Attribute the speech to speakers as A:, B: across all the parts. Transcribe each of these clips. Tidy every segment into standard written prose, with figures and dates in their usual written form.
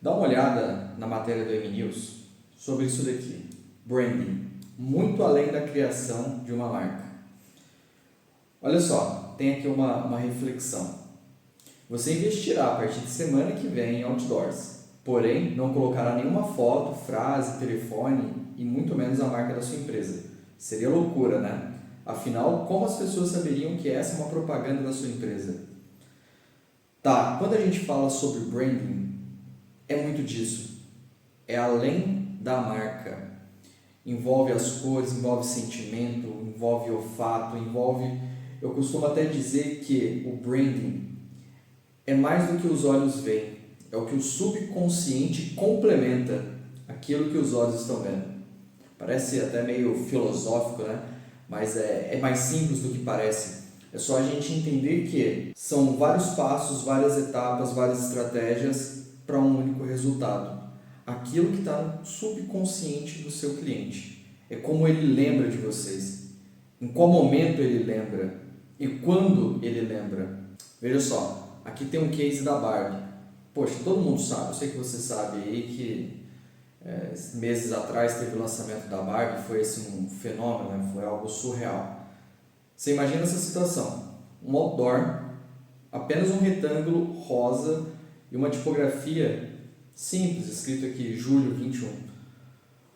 A: Dá uma olhada na matéria do M-News sobre isso daqui, branding, muito além da criação de uma marca. Olha só, tem aqui uma reflexão. Você investirá a partir de semana que vem em outdoors, porém não colocará nenhuma foto, frase, telefone e muito menos a marca da sua empresa. Seria loucura, né? Afinal, como as pessoas saberiam que essa é uma propaganda da sua empresa? Tá, quando a gente fala sobre branding, é muito disso. É além da marca. Envolve as cores, envolve sentimento, envolve olfato, envolve... Eu costumo até dizer que o branding é mais do que os olhos veem. É o que o subconsciente complementa aquilo que os olhos estão vendo. Parece até meio filosófico, né? Mas é mais simples do que parece. É só a gente entender que são vários passos, várias etapas, várias estratégias para um único resultado. Aquilo que está no subconsciente do seu cliente. É como ele lembra de vocês. Em qual momento ele lembra. E quando ele lembra. Veja só, aqui tem um case da Barbie. Poxa, todo mundo sabe, eu sei que você sabe aí que meses atrás teve o lançamento da Barbie, foi assim, um fenômeno, né? Foi algo surreal. Você imagina essa situação, um outdoor, apenas um retângulo rosa e uma tipografia simples, escrito aqui julho 21.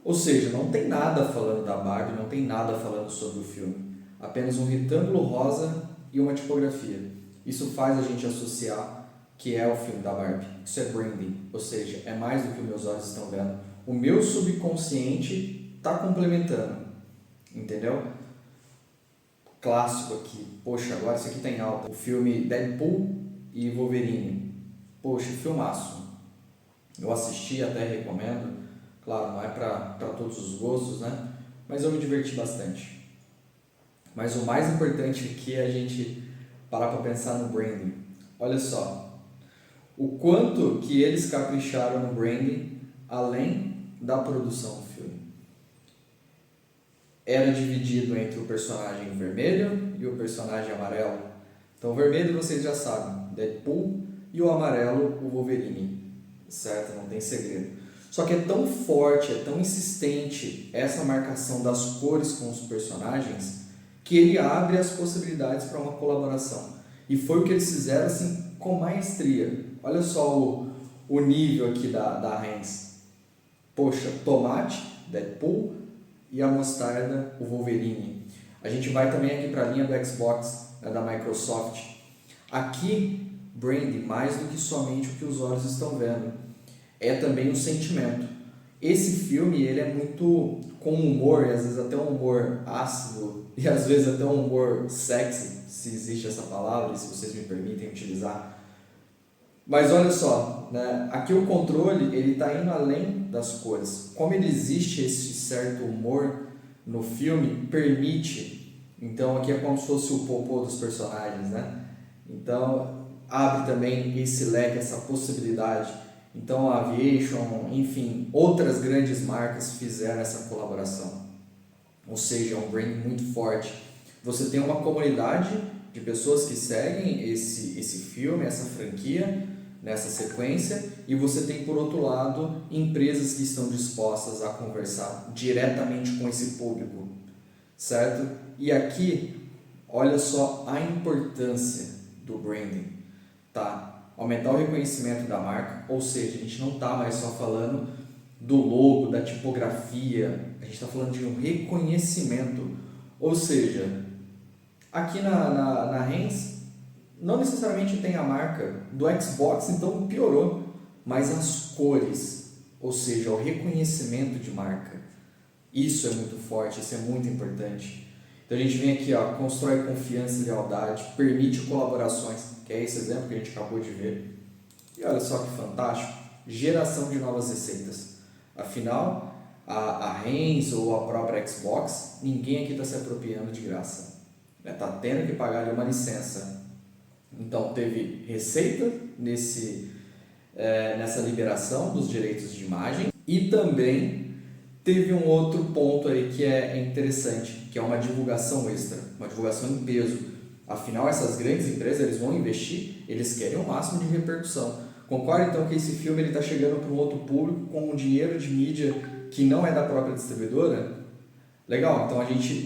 A: Ou seja, não tem nada falando da Barbie, não tem nada falando sobre o filme, apenas um retângulo rosa e uma tipografia. Isso faz a gente associar que é o filme da Barbie. Isso é branding, ou seja, é mais do que os meus olhos estão vendo. O meu subconsciente está complementando, entendeu? Clássico aqui, poxa, agora isso aqui está em alta. O filme Deadpool e Wolverine, poxa, filmaço. Eu assisti, até recomendo, claro, não é para todos os gostos, né? Mas eu me diverti bastante. Mas o mais importante aqui é a gente parar para pensar no branding. Olha só, o quanto que eles capricharam no branding além da produção do filme. Era dividido entre o personagem vermelho e o personagem amarelo. Então o vermelho vocês já sabem, Deadpool, e o amarelo, o Wolverine, certo? Não tem segredo. Só que é tão forte, é tão insistente essa marcação das cores com os personagens que ele abre as possibilidades para uma colaboração. E foi o que eles fizeram assim com maestria. Olha só o nível aqui da Heinz. Poxa, tomate, Deadpool, e a mostarda, o Wolverine. A gente vai também aqui para a linha do Xbox, né, da Microsoft. Aqui, brand, mais do que somente o que os olhos estão vendo, é também o sentimento. Esse filme ele é muito com humor, e às vezes até um humor ácido, e às vezes até um humor sexy, se existe essa palavra, se vocês me permitem utilizar. Mas olha só, né? Aqui o controle ele está indo além das cores. Como ele existe esse certo humor no filme, permite. Então aqui é como se fosse o popô dos personagens, né? Então abre também esse leque, essa possibilidade. Então a Aviation, enfim, outras grandes marcas fizeram essa colaboração. Ou seja, é um brand muito forte. Você tem uma comunidade de pessoas que seguem esse filme, essa franquia, nessa sequência, e você tem, por outro lado, empresas que estão dispostas a conversar diretamente com esse público, certo? E aqui, olha só a importância do branding, tá? Aumentar o reconhecimento da marca, ou seja, a gente não está mais só falando do logo, da tipografia, a gente está falando de um reconhecimento, ou seja, aqui na Heinz, não necessariamente tem a marca do Xbox, então piorou, mas as cores, ou seja, o reconhecimento de marca, isso é muito forte, isso é muito importante. Então a gente vem aqui, ó, constrói confiança e lealdade, permite colaborações, que é esse exemplo que a gente acabou de ver. E olha só que fantástico, geração de novas receitas. Afinal, a Heinz ou a própria Xbox, ninguém aqui está se apropriando de graça. Está tendo que pagar ali uma licença. Então teve receita nessa liberação dos direitos de imagem e também teve um outro ponto aí que é interessante, que é uma divulgação extra, uma divulgação em peso. Afinal, essas grandes empresas eles vão investir, eles querem o máximo de repercussão. Concorda então que esse filme está chegando para um outro público com um dinheiro de mídia que não é da própria distribuidora? Legal, então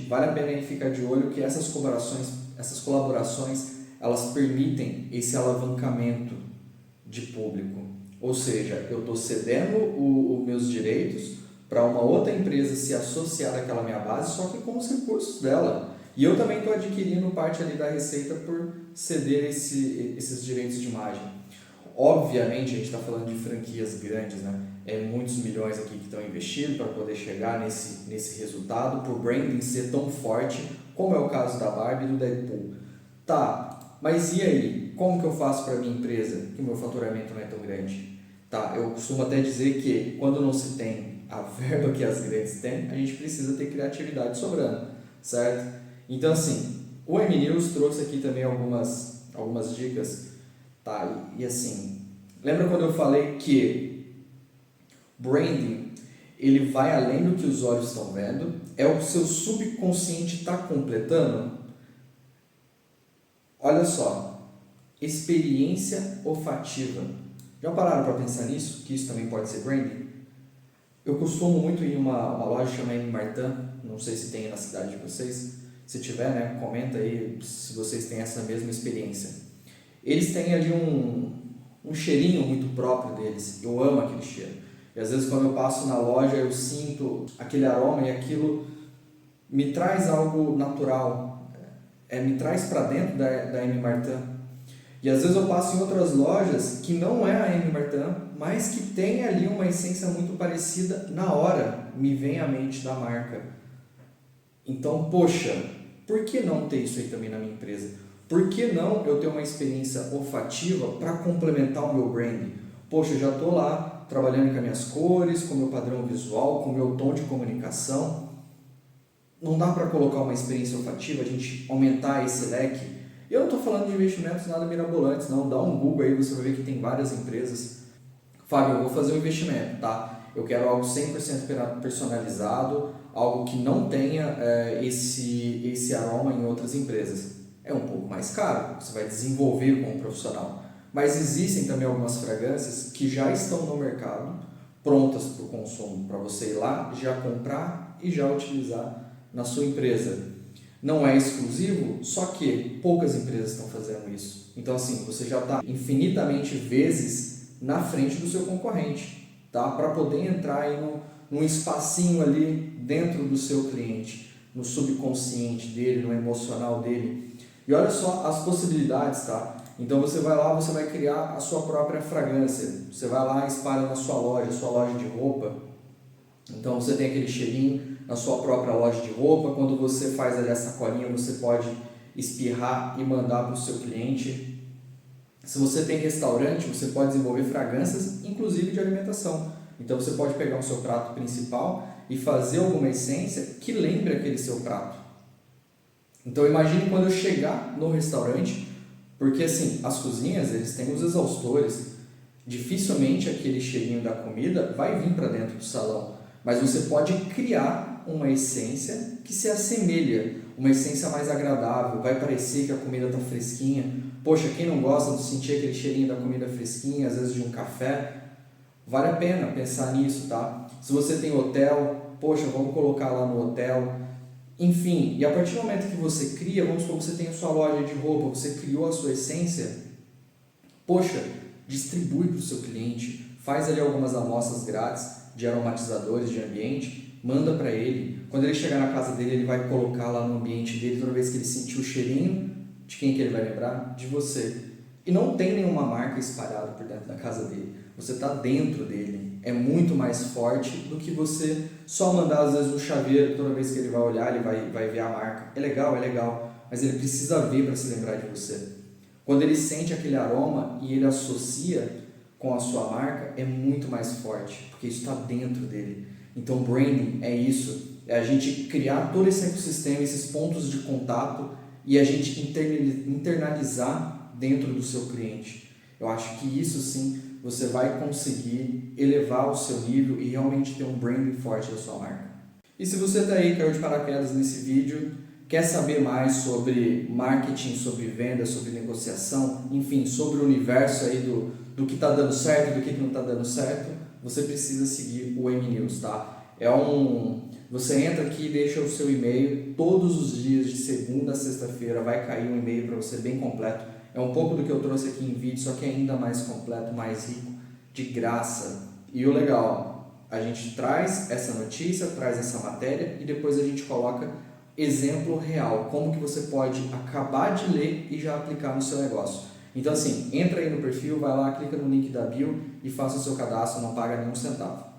A: vale a pena aí ficar de olho que essas colaborações, elas permitem esse alavancamento de público. Ou seja, eu estou cedendo os meus direitos para uma outra empresa se associar àquela minha base, só que com os recursos dela. E eu também estou adquirindo parte ali da receita por ceder esses direitos de imagem. Obviamente, a gente está falando de franquias grandes, né? É muitos milhões aqui que estão investindo para poder chegar nesse resultado, por branding ser tão forte, como é o caso da Barbie e do Deadpool. Tá, mas e aí? Como que eu faço para a minha empresa, que o meu faturamento não é tão grande? Tá, eu costumo até dizer que quando não se tem a verba que as grandes têm, a gente precisa ter criatividade sobrando, certo? Então, assim, o M-News trouxe aqui também algumas dicas, tá? E assim, lembra quando eu falei que branding, ele vai além do que os olhos estão vendo, é o que o seu subconsciente está completando? Olha só, experiência olfativa. Já pararam para pensar nisso? Que isso também pode ser branding? Eu costumo muito ir em uma loja chamada M. Martin, não sei se tem na cidade de vocês. Se tiver, né, comenta aí se vocês têm essa mesma experiência. Eles têm ali um cheirinho muito próprio deles. Eu amo aquele cheiro. E às vezes quando eu passo na loja eu sinto aquele aroma e aquilo me traz algo natural. Me traz para dentro da M. Martin. E às vezes eu passo em outras lojas que não é a M. Martin, mas que tem ali uma essência muito parecida na hora. Me vem à mente da marca. Então, poxa, por que não ter isso aí também na minha empresa? Por que não eu ter uma experiência olfativa para complementar o meu branding? Poxa, eu já estou lá trabalhando com as minhas cores, com o meu padrão visual, com o meu tom de comunicação. Não dá para colocar uma experiência olfativa, a gente aumentar esse leque? Eu não estou falando de investimentos nada mirabolantes, não. Dá um Google aí, você vai ver que tem várias empresas. Fábio, eu vou fazer um investimento, tá? Eu quero algo 100% personalizado, algo que não tenha esse aroma em outras empresas. É um pouco mais caro, você vai desenvolver com um profissional. Mas existem também algumas fragrâncias que já estão no mercado, prontas para o consumo, para você ir lá, já comprar e já utilizar na sua empresa. Não é exclusivo, só que poucas empresas estão fazendo isso. Então, assim, você já está infinitamente vezes na frente do seu concorrente, tá? Para poder entrar aí num espacinho ali dentro do seu cliente, no subconsciente dele, no emocional dele. E olha só as possibilidades, tá? Então você vai lá, você vai criar a sua própria fragrância. Você vai lá e espalha na sua loja de roupa. Então você tem aquele cheirinho na sua própria loja de roupa. Quando você faz ali a sacolinha, você pode espirrar e mandar para o seu cliente. Se você tem restaurante, você pode desenvolver fragrâncias, inclusive de alimentação. Então você pode pegar o seu prato principal e fazer alguma essência que lembre aquele seu prato. Então imagine quando eu chegar no restaurante, porque assim, as cozinhas, eles têm os exaustores, dificilmente aquele cheirinho da comida vai vir para dentro do salão, mas você pode criar uma essência que se assemelha, uma essência mais agradável, vai parecer que a comida está fresquinha. Poxa, quem não gosta de sentir aquele cheirinho da comida fresquinha, às vezes de um café, vale a pena pensar nisso, tá? Se você tem hotel, poxa, vamos colocar lá no hotel. Enfim, e a partir do momento que você cria, vamos supor que você tem a sua loja de roupa, você criou a sua essência, poxa, distribui para o seu cliente, faz ali algumas amostras grátis de aromatizadores de ambiente, manda para ele. Quando ele chegar na casa dele, ele vai colocar lá no ambiente dele, toda vez que ele sentir o cheirinho, de quem que ele vai lembrar? De você. E não tem nenhuma marca espalhada por dentro da casa dele. Você está dentro dele. É muito mais forte do que você só mandar, às vezes, um chaveiro. Toda vez que ele vai olhar, ele vai ver a marca. É legal. Mas ele precisa ver para se lembrar de você. Quando ele sente aquele aroma e ele associa com a sua marca, é muito mais forte. Porque isso está dentro dele. Então, branding é isso. É a gente criar todo esse ecossistema, esses pontos de contato e a gente internalizar dentro do seu cliente. Eu acho que isso sim você vai conseguir elevar o seu nível e realmente ter um branding forte da sua marca. E se você está aí, caiu de paraquedas nesse vídeo, quer saber mais sobre marketing, sobre venda, sobre negociação, enfim, sobre o universo aí do que está dando certo e do que não está dando certo, você precisa seguir o M-News, tá? Você entra aqui e deixa o seu e-mail todos os dias, de segunda a sexta-feira, vai cair um e-mail para você bem completo. É um pouco do que eu trouxe aqui em vídeo, só que ainda mais completo, mais rico, de graça. E o legal, a gente traz essa notícia, traz essa matéria e depois a gente coloca exemplo real, como que você pode acabar de ler e já aplicar no seu negócio. Então assim, entra aí no perfil, vai lá, clica no link da bio e faça o seu cadastro, não paga nenhum centavo.